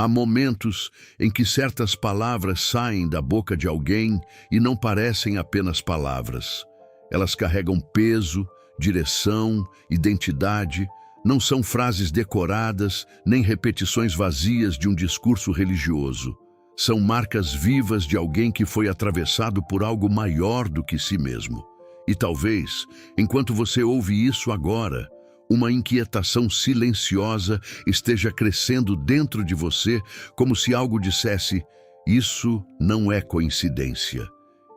Há momentos em que certas palavras saem da boca de alguém e não parecem apenas palavras. Elas carregam peso, direção, identidade. Não são frases decoradas, nem repetições vazias de um discurso religioso. São marcas vivas de alguém que foi atravessado por algo maior do que si mesmo. E talvez, enquanto você ouve isso agora, uma inquietação silenciosa esteja crescendo dentro de você, como se algo dissesse: isso não é coincidência,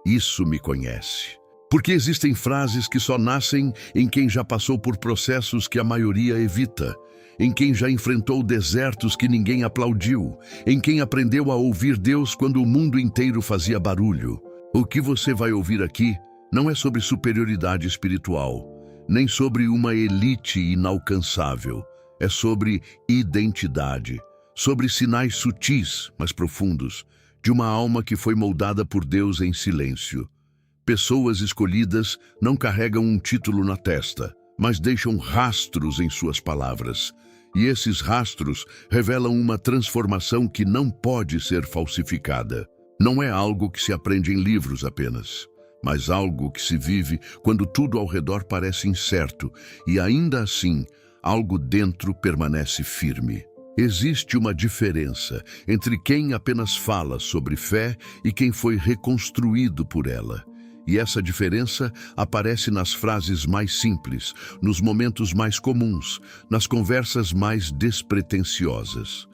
isso me conhece. Porque existem frases que só nascem em quem já passou por processos que a maioria evita, em quem já enfrentou desertos que ninguém aplaudiu, em quem aprendeu a ouvir Deus quando o mundo inteiro fazia barulho. O que você vai ouvir aqui não é sobre superioridade espiritual, nem sobre uma elite inalcançável. É sobre identidade, sobre sinais sutis, mas profundos, de uma alma que foi moldada por Deus em silêncio. Pessoas escolhidas não carregam um título na testa, mas deixam rastros em suas palavras. E esses rastros revelam uma transformação que não pode ser falsificada. Não é algo que se aprende em livros apenas, mas algo que se vive quando tudo ao redor parece incerto e ainda assim algo dentro permanece firme. Existe uma diferença entre quem apenas fala sobre fé e quem foi reconstruído por ela. E essa diferença aparece nas frases mais simples, nos momentos mais comuns, nas conversas mais despretensiosas.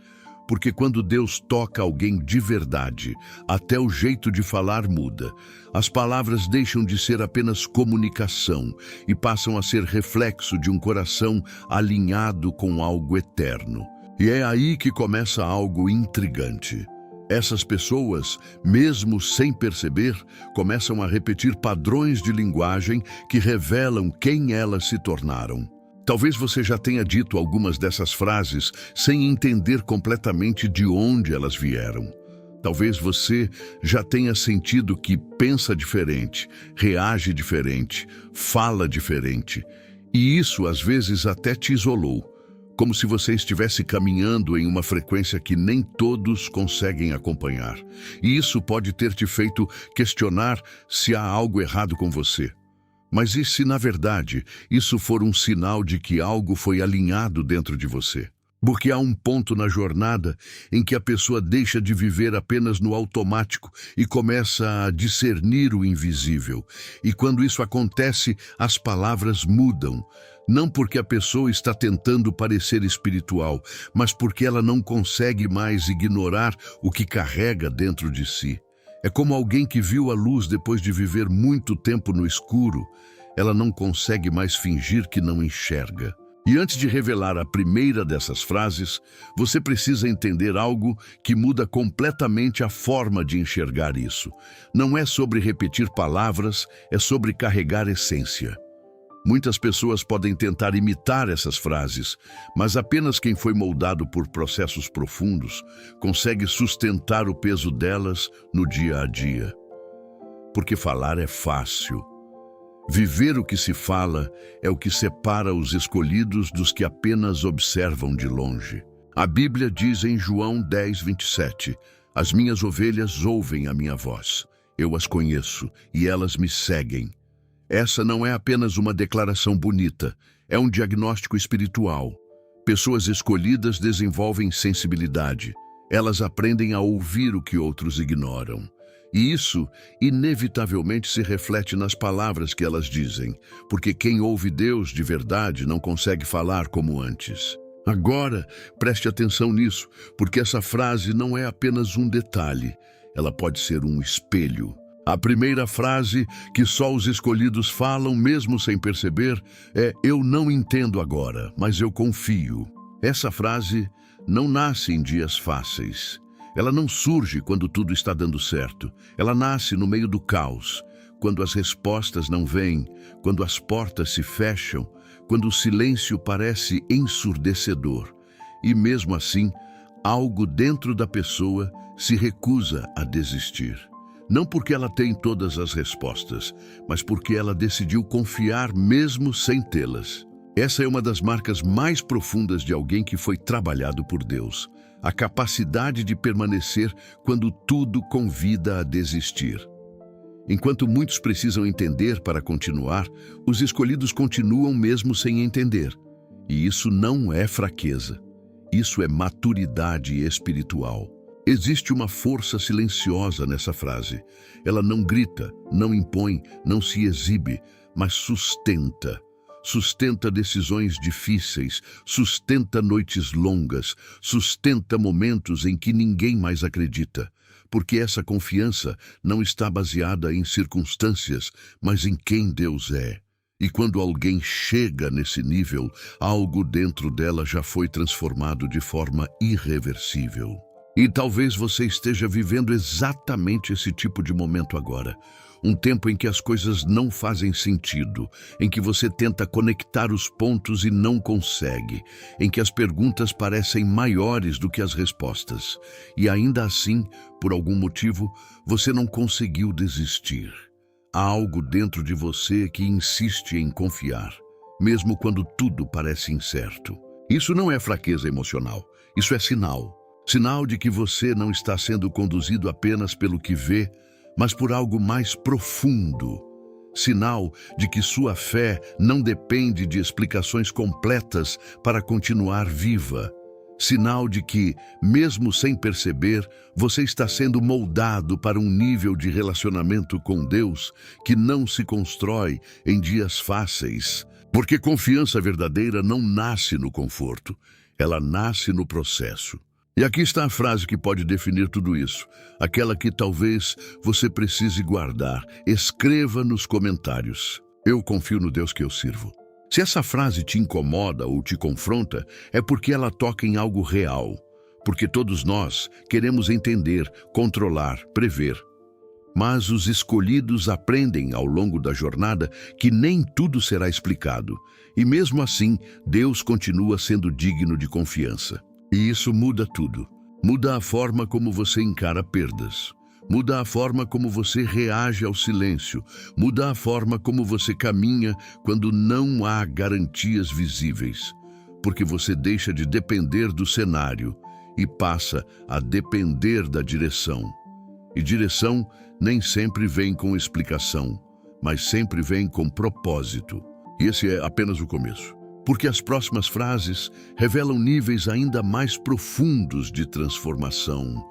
Porque quando Deus toca alguém de verdade, até o jeito de falar muda. As palavras deixam de ser apenas comunicação e passam a ser reflexo de um coração alinhado com algo eterno. E é aí que começa algo intrigante. Essas pessoas, mesmo sem perceber, começam a repetir padrões de linguagem que revelam quem elas se tornaram. Talvez você já tenha dito algumas dessas frases sem entender completamente de onde elas vieram. Talvez você já tenha sentido que pensa diferente, reage diferente, fala diferente. E isso às vezes até te isolou. Como se você estivesse caminhando em uma frequência que nem todos conseguem acompanhar. E isso pode ter te feito questionar se há algo errado com você. Mas e se, na verdade, isso for um sinal de que algo foi alinhado dentro de você? Porque há um ponto na jornada em que a pessoa deixa de viver apenas no automático e começa a discernir o invisível. E quando isso acontece, as palavras mudam. Não porque a pessoa está tentando parecer espiritual, mas porque ela não consegue mais ignorar o que carrega dentro de si. É como alguém que viu a luz depois de viver muito tempo no escuro. Ela não consegue mais fingir que não enxerga. E antes de revelar a primeira dessas frases, você precisa entender algo que muda completamente a forma de enxergar isso. Não é sobre repetir palavras, é sobre carregar essência. Muitas pessoas podem tentar imitar essas frases, mas apenas quem foi moldado por processos profundos consegue sustentar o peso delas no dia a dia. Porque falar é fácil. Viver o que se fala é o que separa os escolhidos dos que apenas observam de longe. A Bíblia diz em João 10:27, as minhas ovelhas ouvem a minha voz. Eu as conheço e elas me seguem. Essa não é apenas uma declaração bonita, é um diagnóstico espiritual. Pessoas escolhidas desenvolvem sensibilidade. Elas aprendem a ouvir o que outros ignoram. E isso, inevitavelmente, se reflete nas palavras que elas dizem, porque quem ouve Deus de verdade não consegue falar como antes. Agora, preste atenção nisso, porque essa frase não é apenas um detalhe, ela pode ser um espelho. A primeira frase que só os escolhidos falam, mesmo sem perceber, é: eu não entendo agora, mas eu confio. Essa frase não nasce em dias fáceis. Ela não surge quando tudo está dando certo. Ela nasce no meio do caos, quando as respostas não vêm, quando as portas se fecham, quando o silêncio parece ensurdecedor. E mesmo assim, algo dentro da pessoa se recusa a desistir. Não porque ela tem todas as respostas, mas porque ela decidiu confiar mesmo sem tê-las. Essa é uma das marcas mais profundas de alguém que foi trabalhado por Deus. A capacidade de permanecer quando tudo convida a desistir. Enquanto muitos precisam entender para continuar, os escolhidos continuam mesmo sem entender. E isso não é fraqueza. Isso é maturidade espiritual. Existe uma força silenciosa nessa frase. Ela não grita, não impõe, não se exibe, mas sustenta. Sustenta decisões difíceis, sustenta noites longas, sustenta momentos em que ninguém mais acredita. Porque essa confiança não está baseada em circunstâncias, mas em quem Deus é. E quando alguém chega nesse nível, algo dentro dela já foi transformado de forma irreversível. E talvez você esteja vivendo exatamente esse tipo de momento agora. Um tempo em que as coisas não fazem sentido, em que você tenta conectar os pontos e não consegue, em que as perguntas parecem maiores do que as respostas. E ainda assim, por algum motivo, você não conseguiu desistir. Há algo dentro de você que insiste em confiar, mesmo quando tudo parece incerto. Isso não é fraqueza emocional, isso é sinal. Sinal de que você não está sendo conduzido apenas pelo que vê, mas por algo mais profundo. Sinal de que sua fé não depende de explicações completas para continuar viva. Sinal de que, mesmo sem perceber, você está sendo moldado para um nível de relacionamento com Deus que não se constrói em dias fáceis. Porque confiança verdadeira não nasce no conforto, ela nasce no processo. E aqui está a frase que pode definir tudo isso, aquela que talvez você precise guardar. Escreva nos comentários: eu confio no Deus que eu sirvo. Se essa frase te incomoda ou te confronta, é porque ela toca em algo real. Porque todos nós queremos entender, controlar, prever. Mas os escolhidos aprendem ao longo da jornada que nem tudo será explicado. E mesmo assim, Deus continua sendo digno de confiança. E isso muda tudo. Muda a forma como você encara perdas. Muda a forma como você reage ao silêncio. Muda a forma como você caminha quando não há garantias visíveis. Porque você deixa de depender do cenário e passa a depender da direção. E direção nem sempre vem com explicação, mas sempre vem com propósito. E esse é apenas o começo. Porque as próximas frases revelam níveis ainda mais profundos de transformação.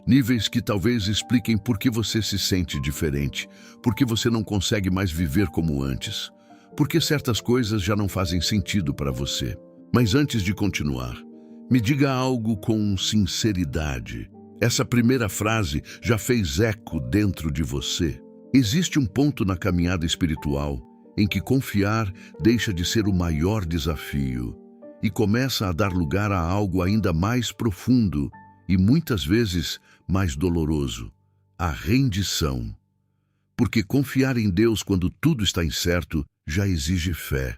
Níveis que talvez expliquem por que você se sente diferente, por que você não consegue mais viver como antes, por que certas coisas já não fazem sentido para você. Mas antes de continuar, me diga algo com sinceridade. Essa primeira frase já fez eco dentro de você? Existe um ponto na caminhada espiritual em que confiar deixa de ser o maior desafio e começa a dar lugar a algo ainda mais profundo e muitas vezes mais doloroso: a rendição. Porque confiar em Deus quando tudo está incerto já exige fé.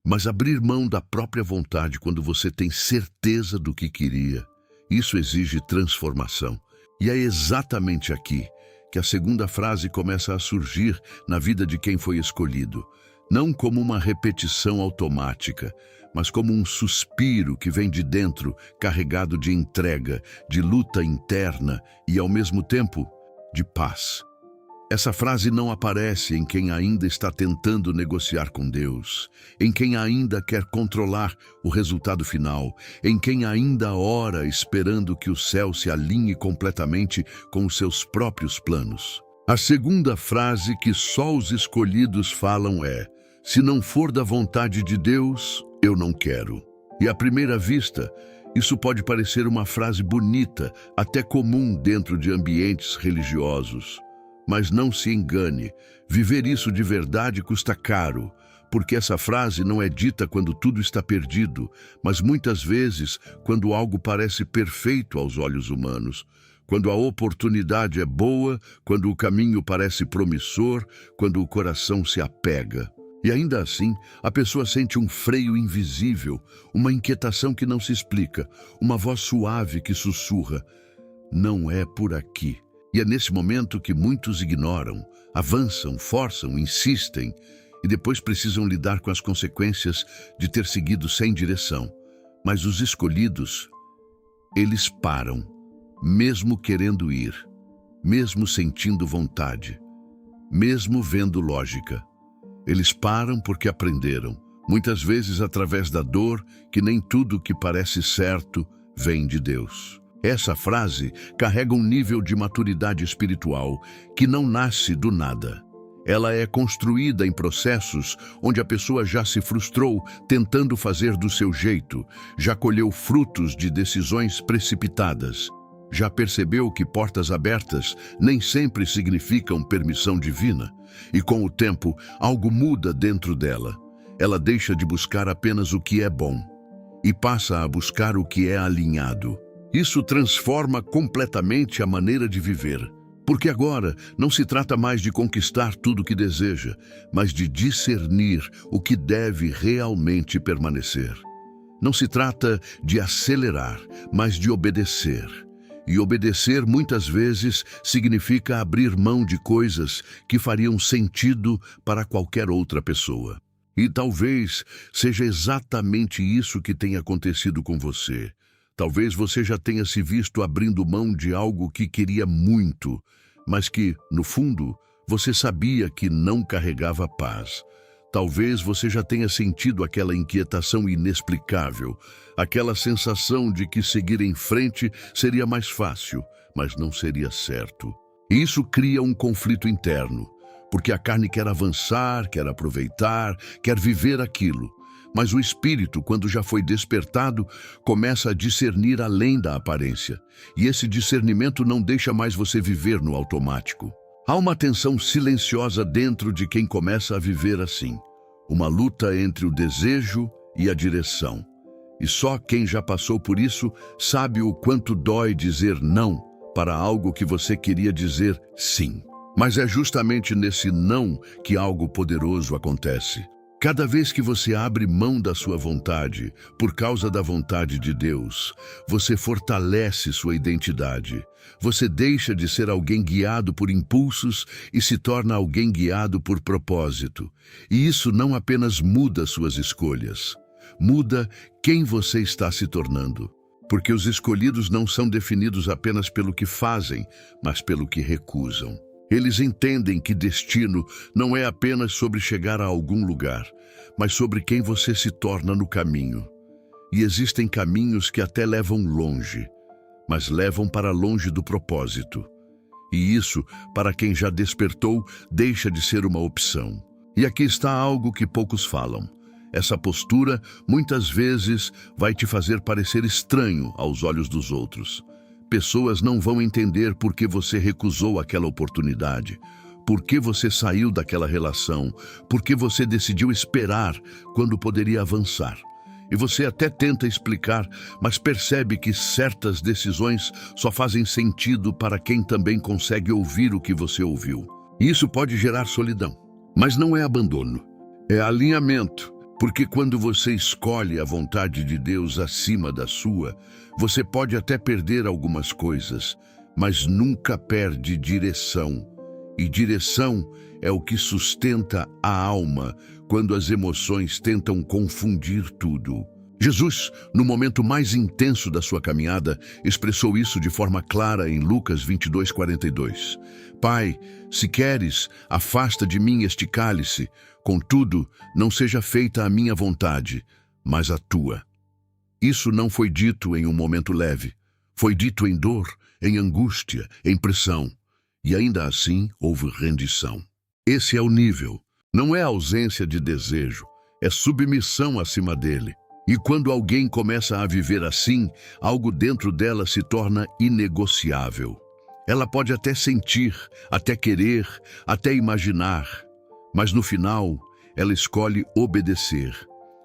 Mas abrir mão da própria vontade quando você tem certeza do que queria, isso exige transformação. E é exatamente aqui que a segunda frase começa a surgir na vida de quem foi escolhido, não como uma repetição automática, mas como um suspiro que vem de dentro, carregado de entrega, de luta interna e, ao mesmo tempo, de paz. Essa frase não aparece em quem ainda está tentando negociar com Deus, em quem ainda quer controlar o resultado final, em quem ainda ora esperando que o céu se alinhe completamente com os seus próprios planos. A segunda frase que só os escolhidos falam é: se não for da vontade de Deus, eu não quero. E à primeira vista, isso pode parecer uma frase bonita, até comum dentro de ambientes religiosos. Mas não se engane, viver isso de verdade custa caro, porque essa frase não é dita quando tudo está perdido, mas muitas vezes quando algo parece perfeito aos olhos humanos, quando a oportunidade é boa, quando o caminho parece promissor, quando o coração se apega. E ainda assim, a pessoa sente um freio invisível, uma inquietação que não se explica, uma voz suave que sussurra: não é por aqui. E é nesse momento que muitos ignoram, avançam, forçam, insistem. e depois precisam lidar com as consequências de ter seguido sem direção. Mas os escolhidos, eles param, mesmo querendo ir, mesmo sentindo vontade, mesmo vendo lógica. Eles param porque aprenderam, muitas vezes através da dor, que nem tudo que parece certo vem de Deus. Essa frase carrega um nível de maturidade espiritual que não nasce do nada. Ela é construída em processos onde a pessoa já se frustrou tentando fazer do seu jeito, já colheu frutos de decisões precipitadas, já percebeu que portas abertas nem sempre significam permissão divina, e com o tempo algo muda dentro dela. Ela deixa de buscar apenas o que é bom e passa a buscar o que é alinhado. Isso transforma completamente a maneira de viver. Porque agora não se trata mais de conquistar tudo o que deseja, mas de discernir o que deve realmente permanecer. Não se trata de acelerar, mas de obedecer. E obedecer muitas vezes significa abrir mão de coisas que fariam sentido para qualquer outra pessoa. E talvez seja exatamente isso que tenha acontecido com você. Talvez você já tenha se visto abrindo mão de algo que queria muito, mas que, no fundo, você sabia que não carregava paz. Talvez você já tenha sentido aquela inquietação inexplicável, aquela sensação de que seguir em frente seria mais fácil, mas não seria certo. E isso cria um conflito interno, porque a carne quer avançar, quer aproveitar, quer viver aquilo. Mas o espírito, quando já foi despertado, começa a discernir além da aparência. E esse discernimento não deixa mais você viver no automático. Há uma tensão silenciosa dentro de quem começa a viver assim. Uma luta entre o desejo e a direção. E só quem já passou por isso sabe o quanto dói dizer não para algo que você queria dizer sim. Mas é justamente nesse não que algo poderoso acontece. Cada vez que você abre mão da sua vontade, por causa da vontade de Deus, você fortalece sua identidade. Você deixa de ser alguém guiado por impulsos e se torna alguém guiado por propósito. E isso não apenas muda suas escolhas, muda quem você está se tornando. Porque os escolhidos não são definidos apenas pelo que fazem, mas pelo que recusam. Eles entendem que destino não é apenas sobre chegar a algum lugar, mas sobre quem você se torna no caminho. E existem caminhos que até levam longe, mas levam para longe do propósito. E isso, para quem já despertou, deixa de ser uma opção. E aqui está algo que poucos falam. Essa postura, muitas vezes, vai te fazer parecer estranho aos olhos dos outros. Pessoas não vão entender por que você recusou aquela oportunidade, por que você saiu daquela relação, por que você decidiu esperar quando poderia avançar. E você até tenta explicar, mas percebe que certas decisões só fazem sentido para quem também consegue ouvir o que você ouviu. Isso pode gerar solidão, mas não é abandono, é alinhamento. Porque quando você escolhe a vontade de Deus acima da sua, você pode até perder algumas coisas, mas nunca perde direção. E direção é o que sustenta a alma quando as emoções tentam confundir tudo. Jesus, no momento mais intenso da sua caminhada, expressou isso de forma clara em Lucas 22:42. Pai, se queres, afasta de mim este cálice. Contudo, não seja feita a minha vontade, mas a tua. Isso não foi dito em um momento leve. Foi dito em dor, em angústia, em pressão. E ainda assim houve rendição. Esse é o nível. Não é ausência de desejo, é submissão acima dele. E quando alguém começa a viver assim, algo dentro dela se torna inegociável. Ela pode até sentir, até querer, até imaginar, mas no final, ela escolhe obedecer.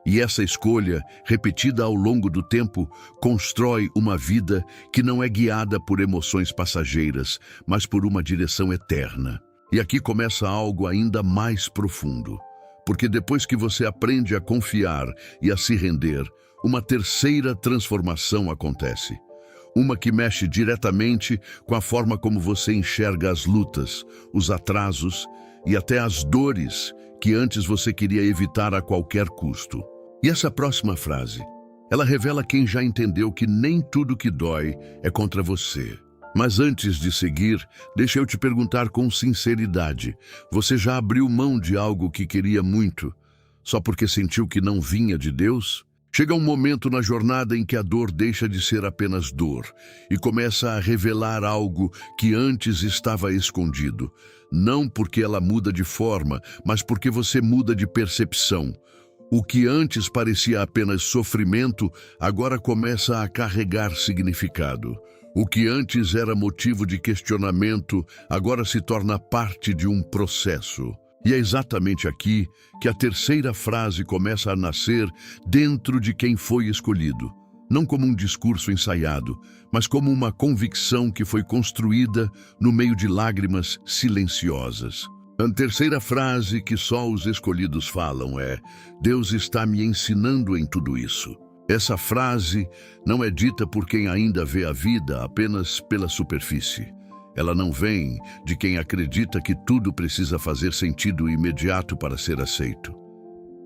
E essa escolha, repetida ao longo do tempo, constrói uma vida que não é guiada por emoções passageiras, mas por uma direção eterna. E aqui começa algo ainda mais profundo. Porque depois que você aprende a confiar e a se render, uma terceira transformação acontece. Uma que mexe diretamente com a forma como você enxerga as lutas, os atrasos e até as dores que antes você queria evitar a qualquer custo. E essa próxima frase, ela revela quem já entendeu que nem tudo que dói é contra você. Mas antes de seguir, deixa eu te perguntar com sinceridade: você já abriu mão de algo que queria muito, só porque sentiu que não vinha de Deus? Chega um momento na jornada em que a dor deixa de ser apenas dor e começa a revelar algo que antes estava escondido. Não porque ela muda de forma, mas porque você muda de percepção. O que antes parecia apenas sofrimento, agora começa a carregar significado. O que antes era motivo de questionamento, agora se torna parte de um processo. E é exatamente aqui que a terceira frase começa a nascer dentro de quem foi escolhido. Não como um discurso ensaiado, mas como uma convicção que foi construída no meio de lágrimas silenciosas. A terceira frase que só os escolhidos falam é: Deus está me ensinando em tudo isso. Essa frase não é dita por quem ainda vê a vida apenas pela superfície. Ela não vem de quem acredita que tudo precisa fazer sentido imediato para ser aceito.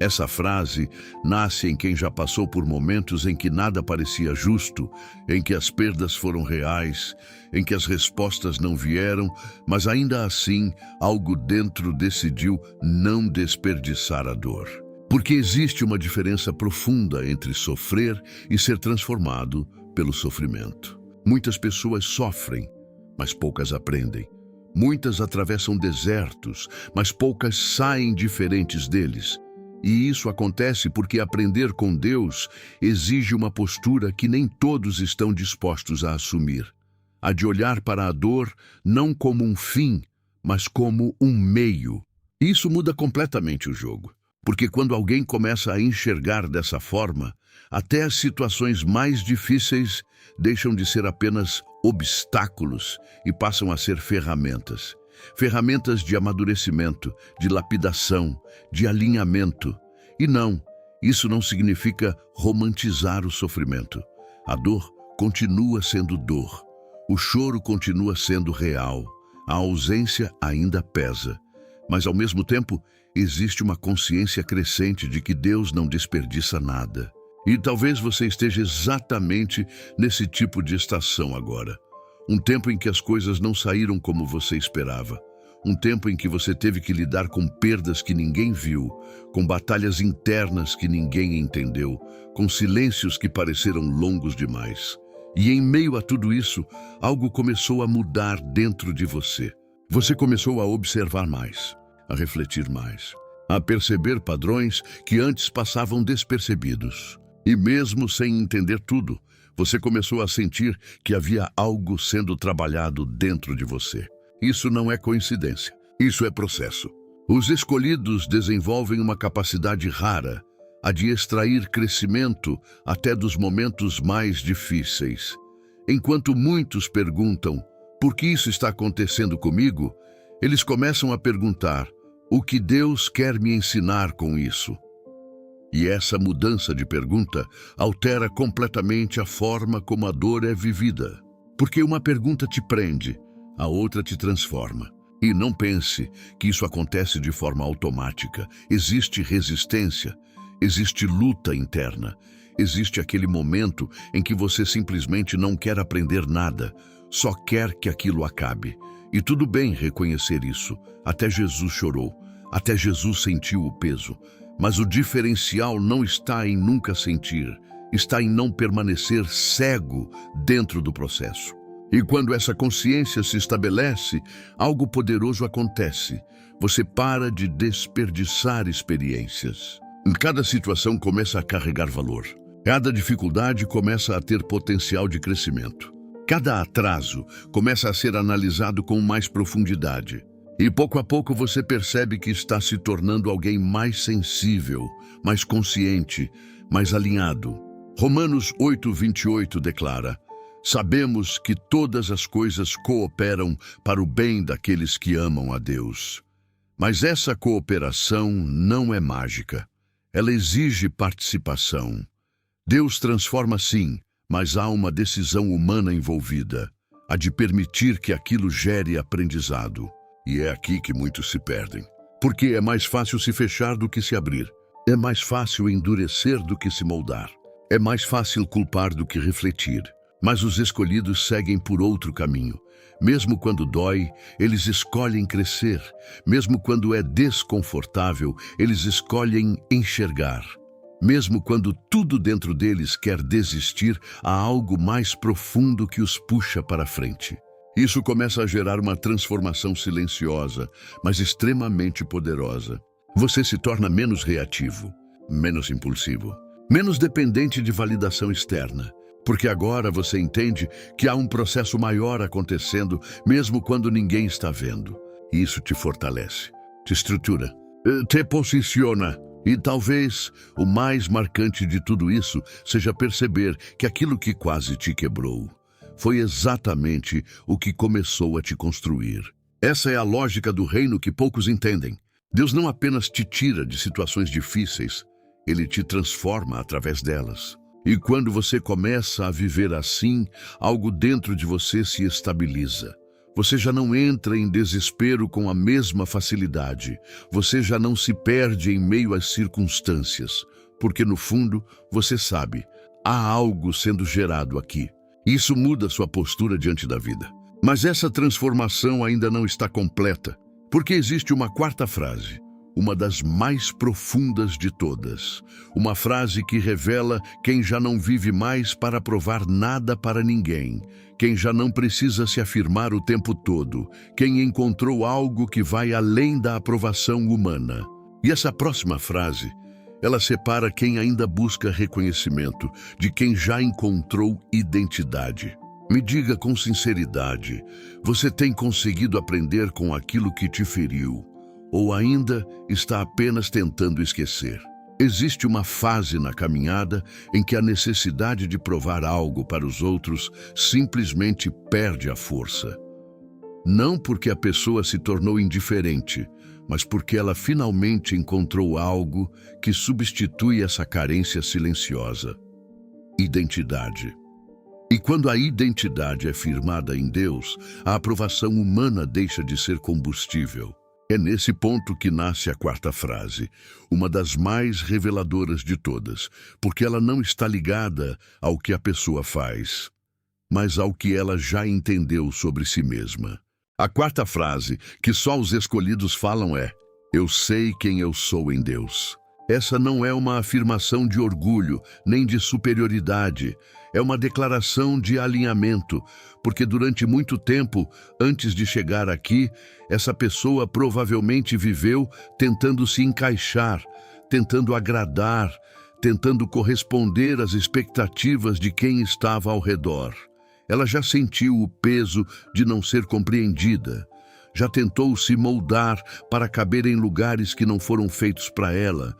Essa frase nasce em quem já passou por momentos em que nada parecia justo, em que as perdas foram reais, em que as respostas não vieram, mas ainda assim algo dentro decidiu não desperdiçar a dor. Porque existe uma diferença profunda entre sofrer e ser transformado pelo sofrimento. Muitas pessoas sofrem, mas poucas aprendem. Muitas atravessam desertos, mas poucas saem diferentes deles. E isso acontece porque aprender com Deus exige uma postura que nem todos estão dispostos a assumir. A de olhar para a dor não como um fim, mas como um meio. Isso muda completamente o jogo. Porque quando alguém começa a enxergar dessa forma, até as situações mais difíceis deixam de ser apenas obstáculos e passam a ser ferramentas. Ferramentas de amadurecimento, de lapidação, de alinhamento. E não, isso não significa romantizar o sofrimento. A dor continua sendo dor. O choro continua sendo real. A ausência ainda pesa. Mas, ao mesmo tempo, existe uma consciência crescente de que Deus não desperdiça nada. E talvez você esteja exatamente nesse tipo de estação agora. Um tempo em que as coisas não saíram como você esperava. Um tempo em que você teve que lidar com perdas que ninguém viu, com batalhas internas que ninguém entendeu, com silêncios que pareceram longos demais. E em meio a tudo isso, algo começou a mudar dentro de você. Você começou a observar mais, a refletir mais, a perceber padrões que antes passavam despercebidos. E mesmo sem entender tudo, você começou a sentir que havia algo sendo trabalhado dentro de você. Isso não é coincidência, isso é processo. Os escolhidos desenvolvem uma capacidade rara, a de extrair crescimento até dos momentos mais difíceis. Enquanto muitos perguntam, por que isso está acontecendo comigo? Eles começam a perguntar, o que Deus quer me ensinar com isso? E essa mudança de pergunta altera completamente a forma como a dor é vivida. Porque uma pergunta te prende, a outra te transforma. E não pense que isso acontece de forma automática. Existe resistência, existe luta interna, existe aquele momento em que você simplesmente não quer aprender nada, só quer que aquilo acabe. E tudo bem reconhecer isso. Até Jesus chorou, até Jesus sentiu o peso. Mas o diferencial não está em nunca sentir, está em não permanecer cego dentro do processo. E quando essa consciência se estabelece, algo poderoso acontece. Você para de desperdiçar experiências. Cada situação começa a carregar valor. Cada dificuldade começa a ter potencial de crescimento. Cada atraso começa a ser analisado com mais profundidade. E pouco a pouco você percebe que está se tornando alguém mais sensível, mais consciente, mais alinhado. Romanos 8:28 declara: sabemos que todas as coisas cooperam para o bem daqueles que amam a Deus. Mas essa cooperação não é mágica. Ela exige participação. Deus transforma sim, mas há uma decisão humana envolvida, a de permitir que aquilo gere aprendizado. E é aqui que muitos se perdem. Porque é mais fácil se fechar do que se abrir. É mais fácil endurecer do que se moldar. É mais fácil culpar do que refletir. Mas os escolhidos seguem por outro caminho. Mesmo quando dói, eles escolhem crescer. Mesmo quando é desconfortável, eles escolhem enxergar. Mesmo quando tudo dentro deles quer desistir, há algo mais profundo que os puxa para frente. Isso começa a gerar uma transformação silenciosa, mas extremamente poderosa. Você se torna menos reativo, menos impulsivo, menos dependente de validação externa, porque agora você entende que há um processo maior acontecendo, mesmo quando ninguém está vendo. E isso te fortalece, te estrutura, te posiciona. E talvez o mais marcante de tudo isso seja perceber que aquilo que quase te quebrou foi exatamente o que começou a te construir. Essa é a lógica do reino que poucos entendem. Deus não apenas te tira de situações difíceis, Ele te transforma através delas. E quando você começa a viver assim, algo dentro de você se estabiliza. Você já não entra em desespero com a mesma facilidade. Você já não se perde em meio às circunstâncias, porque no fundo você sabe, há algo sendo gerado aqui. Isso muda sua postura diante da vida. Mas essa transformação ainda não está completa, porque existe uma quarta frase, uma das mais profundas de todas. Uma frase que revela quem já não vive mais para provar nada para ninguém, quem já não precisa se afirmar o tempo todo, quem encontrou algo que vai além da aprovação humana. E essa próxima frase, ela separa quem ainda busca reconhecimento de quem já encontrou identidade. Me diga com sinceridade, você tem conseguido aprender com aquilo que te feriu? Ou ainda está apenas tentando esquecer? Existe uma fase na caminhada em que a necessidade de provar algo para os outros simplesmente perde a força. Não porque a pessoa se tornou indiferente, mas porque ela finalmente encontrou algo que substitui essa carência silenciosa: identidade. E quando a identidade é firmada em Deus, a aprovação humana deixa de ser combustível. É nesse ponto que nasce a quarta frase, uma das mais reveladoras de todas, porque ela não está ligada ao que a pessoa faz, mas ao que ela já entendeu sobre si mesma. A quarta frase, que só os escolhidos falam, é: eu sei quem eu sou em Deus. Essa não é uma afirmação de orgulho, nem de superioridade. É uma declaração de alinhamento, porque durante muito tempo, antes de chegar aqui, essa pessoa provavelmente viveu tentando se encaixar, tentando agradar, tentando corresponder às expectativas de quem estava ao redor. Ela já sentiu o peso de não ser compreendida. Já tentou se moldar para caber em lugares que não foram feitos para ela.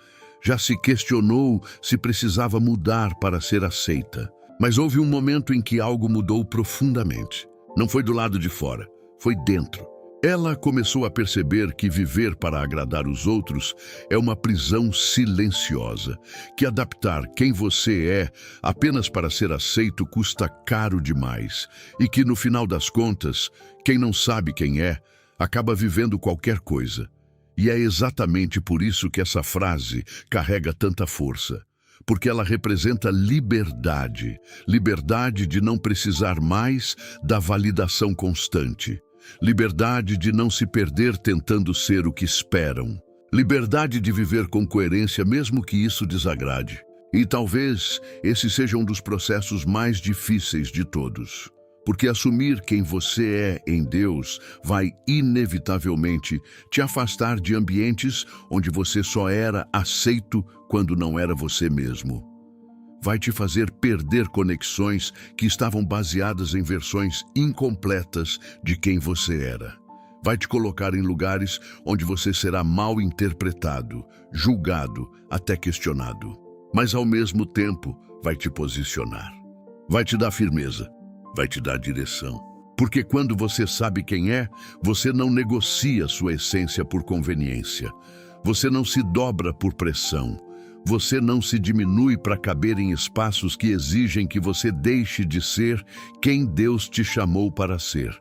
Já se questionou se precisava mudar para ser aceita. Mas houve um momento em que algo mudou profundamente. Não foi do lado de fora, foi dentro. Ela começou a perceber que viver para agradar os outros é uma prisão silenciosa, que adaptar quem você é apenas para ser aceito custa caro demais, e que no final das contas, quem não sabe quem é, acaba vivendo qualquer coisa. E é exatamente por isso que essa frase carrega tanta força. Porque ela representa liberdade, liberdade de não precisar mais da validação constante, liberdade de não se perder tentando ser o que esperam, liberdade de viver com coerência mesmo que isso desagrade. E talvez esse seja um dos processos mais difíceis de todos. Porque assumir quem você é em Deus vai inevitavelmente te afastar de ambientes onde você só era aceito quando não era você mesmo. Vai te fazer perder conexões que estavam baseadas em versões incompletas de quem você era. Vai te colocar em lugares onde você será mal interpretado, julgado, até questionado. Mas ao mesmo tempo vai te posicionar. Vai te dar firmeza. Vai te dar direção. Porque quando você sabe quem é, você não negocia sua essência por conveniência. Você não se dobra por pressão. Você não se diminui para caber em espaços que exigem que você deixe de ser quem Deus te chamou para ser.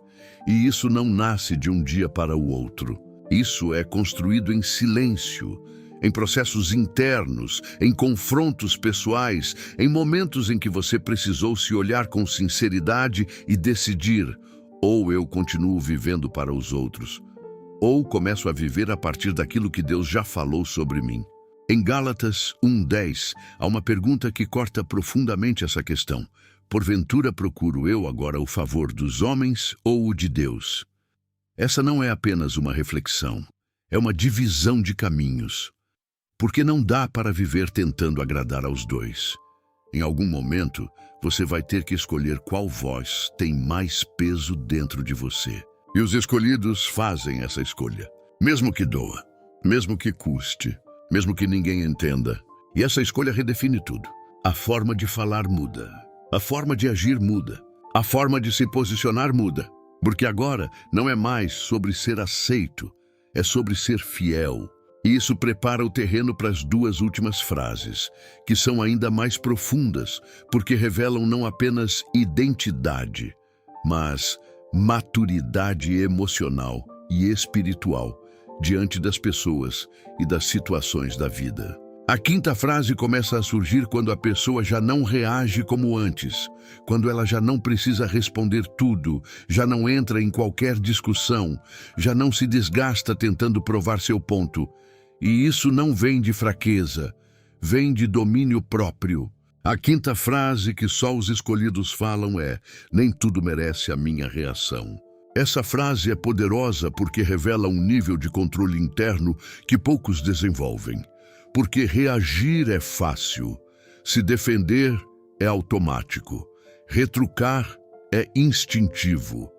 E isso não nasce de um dia para o outro. Isso é construído em silêncio, em processos internos, em confrontos pessoais, em momentos em que você precisou se olhar com sinceridade e decidir: ou eu continuo vivendo para os outros, ou começo a viver a partir daquilo que Deus já falou sobre mim. Em Gálatas 1:10, há uma pergunta que corta profundamente essa questão. Porventura procuro eu agora o favor dos homens ou o de Deus? Essa não é apenas uma reflexão, é uma divisão de caminhos. Porque não dá para viver tentando agradar aos dois. Em algum momento, você vai ter que escolher qual voz tem mais peso dentro de você. E os escolhidos fazem essa escolha. Mesmo que doa, mesmo que custe, mesmo que ninguém entenda. E essa escolha redefine tudo. A forma de falar muda. A forma de agir muda. A forma de se posicionar muda. Porque agora não é mais sobre ser aceito, é sobre ser fiel. E isso prepara o terreno para as duas últimas frases, que são ainda mais profundas, porque revelam não apenas identidade, mas maturidade emocional e espiritual diante das pessoas e das situações da vida. A quinta frase começa a surgir quando a pessoa já não reage como antes, quando ela já não precisa responder tudo, já não entra em qualquer discussão, já não se desgasta tentando provar seu ponto. E isso não vem de fraqueza, vem de domínio próprio. A quinta frase que só os escolhidos falam é: nem tudo merece a minha reação. Essa frase é poderosa porque revela um nível de controle interno que poucos desenvolvem. Porque reagir é fácil, se defender é automático, retrucar é instintivo,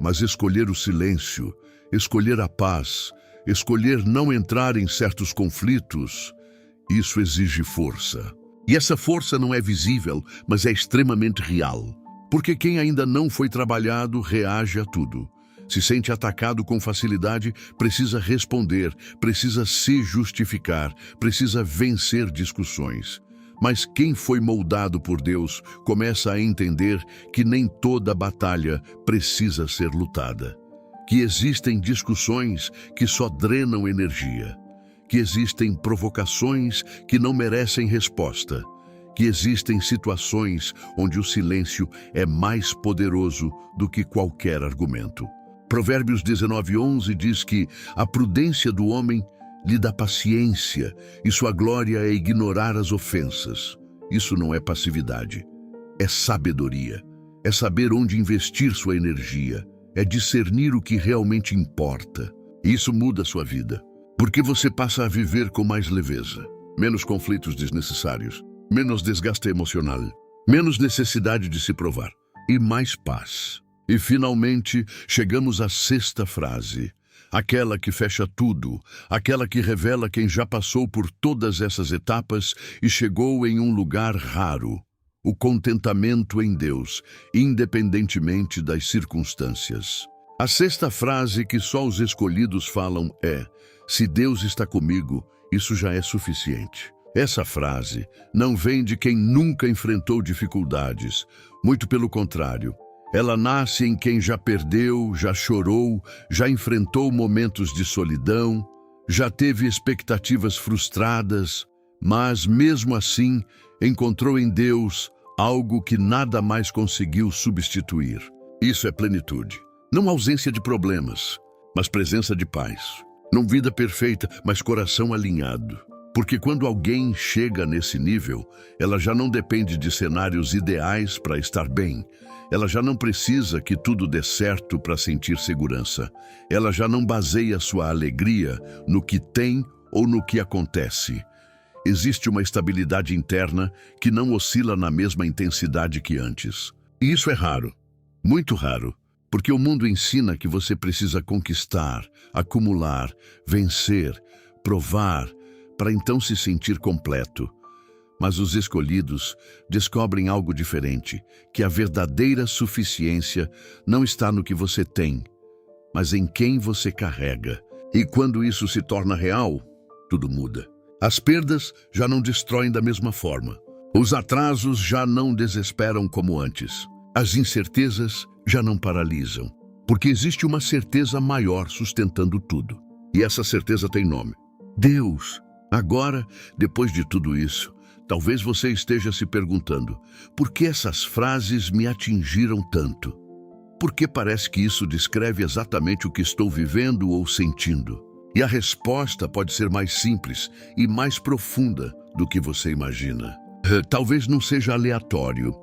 mas escolher o silêncio, escolher a paz, escolher não entrar em certos conflitos, isso exige força. E essa força não é visível, mas é extremamente real. Porque quem ainda não foi trabalhado reage a tudo. Se sente atacado com facilidade, precisa responder, precisa se justificar, precisa vencer discussões. Mas quem foi moldado por Deus começa a entender que nem toda batalha precisa ser lutada. Que existem discussões que só drenam energia. Que existem provocações que não merecem resposta. Que existem situações onde o silêncio é mais poderoso do que qualquer argumento. Provérbios 19:11 diz que a prudência do homem lhe dá paciência e sua glória é ignorar as ofensas. Isso não é passividade, é sabedoria. É saber onde investir sua energia, é discernir o que realmente importa. Isso muda a sua vida, porque você passa a viver com mais leveza, menos conflitos desnecessários, menos desgaste emocional, menos necessidade de se provar e mais paz. E finalmente chegamos à sexta frase, aquela que fecha tudo, aquela que revela quem já passou por todas essas etapas e chegou em um lugar raro, o contentamento em Deus, independentemente das circunstâncias. A sexta frase que só os escolhidos falam é: se Deus está comigo, isso já é suficiente. Essa frase não vem de quem nunca enfrentou dificuldades, muito pelo contrário. Ela nasce em quem já perdeu, já chorou, já enfrentou momentos de solidão, já teve expectativas frustradas, mas mesmo assim encontrou em Deus algo que nada mais conseguiu substituir. Isso é plenitude. Não ausência de problemas, mas presença de paz. Não vida perfeita, mas coração alinhado. Porque quando alguém chega nesse nível, ela já não depende de cenários ideais para estar bem. Ela já não precisa que tudo dê certo para sentir segurança. Ela já não baseia sua alegria no que tem ou no que acontece. Existe uma estabilidade interna que não oscila na mesma intensidade que antes. E isso é raro, muito raro, porque o mundo ensina que você precisa conquistar, acumular, vencer, provar, para então se sentir completo. Mas os escolhidos descobrem algo diferente, que a verdadeira suficiência não está no que você tem, mas em quem você carrega. E quando isso se torna real, tudo muda. As perdas já não destroem da mesma forma. Os atrasos já não desesperam como antes. As incertezas já não paralisam. Porque existe uma certeza maior sustentando tudo. E essa certeza tem nome: Deus. Agora, depois de tudo isso, talvez você esteja se perguntando: por que essas frases me atingiram tanto? Porque parece que isso descreve exatamente o que estou vivendo ou sentindo. E a resposta pode ser mais simples e mais profunda do que você imagina. Talvez não seja aleatório,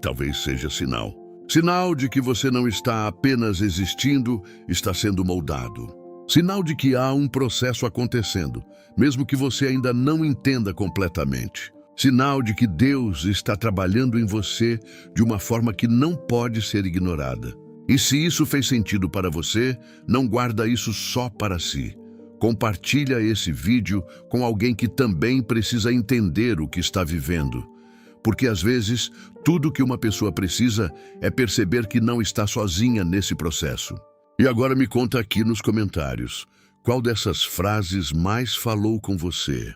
talvez seja sinal. Sinal de que você não está apenas existindo, está sendo moldado. Sinal de que há um processo acontecendo, mesmo que você ainda não entenda completamente. Sinal de que Deus está trabalhando em você de uma forma que não pode ser ignorada. E se isso fez sentido para você, não guarda isso só para si. Compartilha esse vídeo com alguém que também precisa entender o que está vivendo. Porque às vezes, tudo que uma pessoa precisa é perceber que não está sozinha nesse processo. E agora me conta aqui nos comentários, qual dessas frases mais falou com você?